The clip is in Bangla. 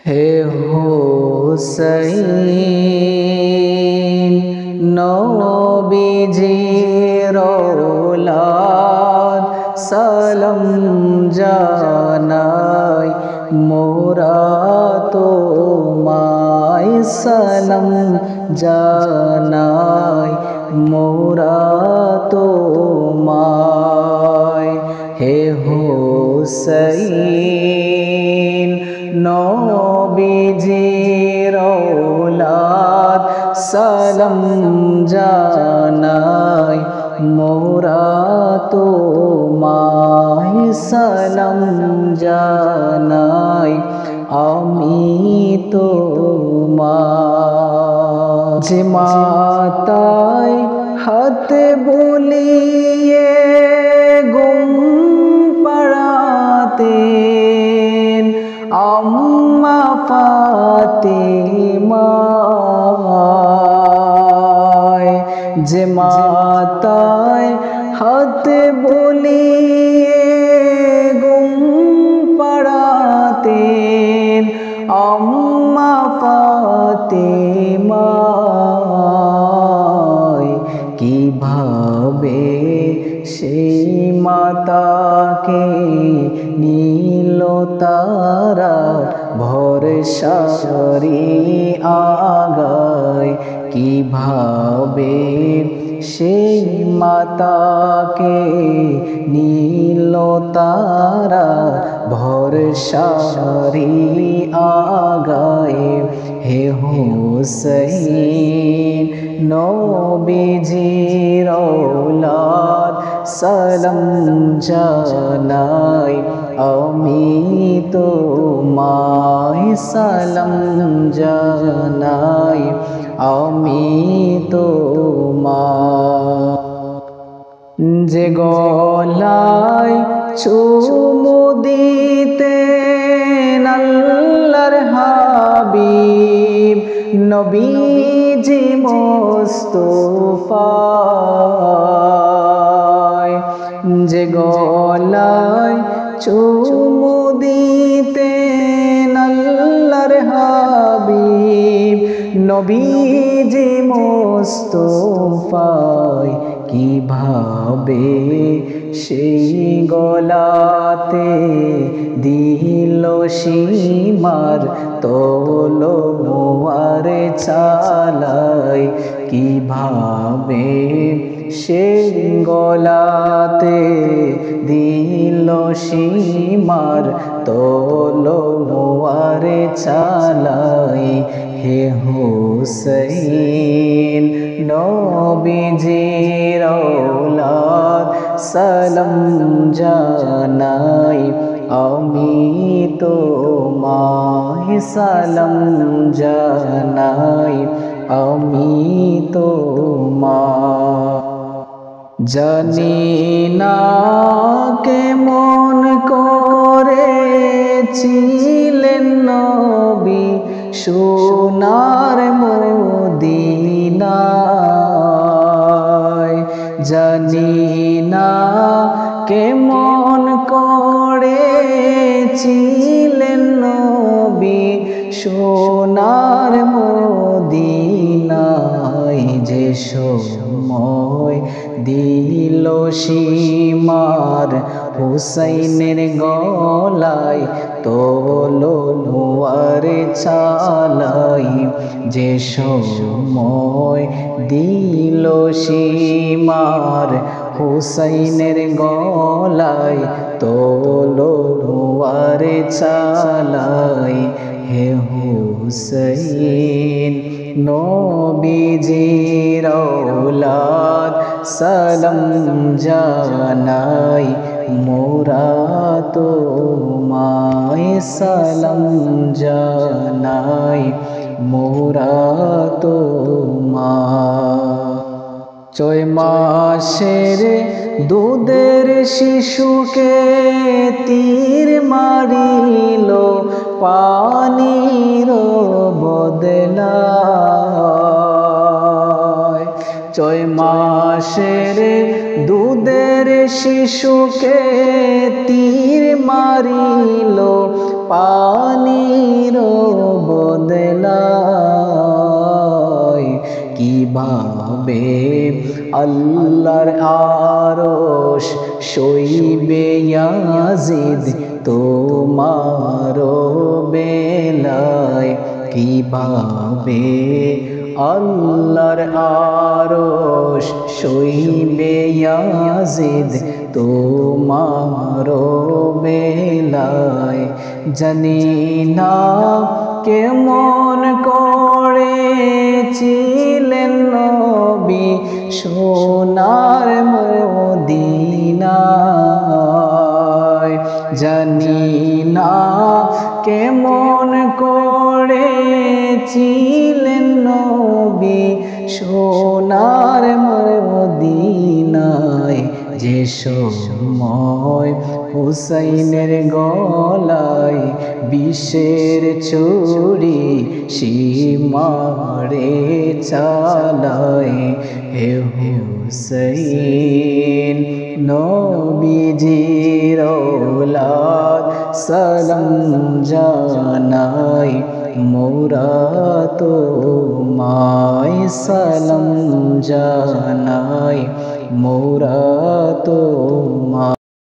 হে হুসাইন নবীজির औलाद সালাম জানাই মোরা তোমায় সালাম জানাই মোরা তোমায় হে হুসাইন নবীজির औलाद সালাম জানাই মোরা তোমায় সালাম জানাই আমি তোমার যে মাতায় হাতে বলিয়ে গুম পড়াতেন আম্মা ফাতিমা যে মাতায় হাতে বলিয়ে গুম পড়াতেন আম্মা ফাতিমা কিভাবে সেই মাতাকে নীল তারা ভরসারি আগায় কিভাবে সেই মাতাকে নীল তারা ভরসারি আগায় হে হুসাইন নবীজির औलाद সালাম জানাই আমি তোমায় সালাম জানাই আমি তোমার যে গলায় চুমু দিতেন আল্লাহর হাবিব নবীজি মুস্তাফা যে গলায় চুমু দিতেন আল্লাহর হাবিব নবীজি মুস্তাফা কিভাবে সেই গলাতে দিল সীমার তলোয়ার চালাই কিভাবে সেই গলাতে দিল সীমার তলোয়ার চালাই হে হুসাইন নবীজির औलाद সালাম জানাই আমি তোমায় সালাম জানাই আমি তোমার জানি না কেমন করেছিলেন নবী সোনার মদিনায় জানি না কেমন করেছিলেন নবী সোনার মদিনায় যে সময় দিল সীমার হুসাইনের গলায় তলোয়ার চালাই যে সময় দিল সীমার হুসাইনের গলায় তলোয়ার চালাই হে হুসাইন নবীজির औलाद সালাম জানাই মোরা তোমায় সালাম জানাই মোরা তোমার 6 মাসের দুধের শিশুকে তীর মারিল পানির বদলায় 6 মাসের দুধের শিশুকে তীর মারিল পানির আল্লাহর আরশ সইবে ইয়াজিদ তোমার বেলায় কিভাবে আল্লাহর আরশ সইবে ইয়াজিদ তোমার বেলায় জানি না কেমন করেছিলেন নবী সোনার মদিনায় জানি না কেমন করেছিলেন নবী সোনার মদিনায় যে সময় হুসাইনের গলায় বিষের ছুরি সীমারে চালায় হে হুসাইন নবীজির ঔলাদ সালাম জানাই মোরা তোমায় সালাম জানাই মোরা তোমায়।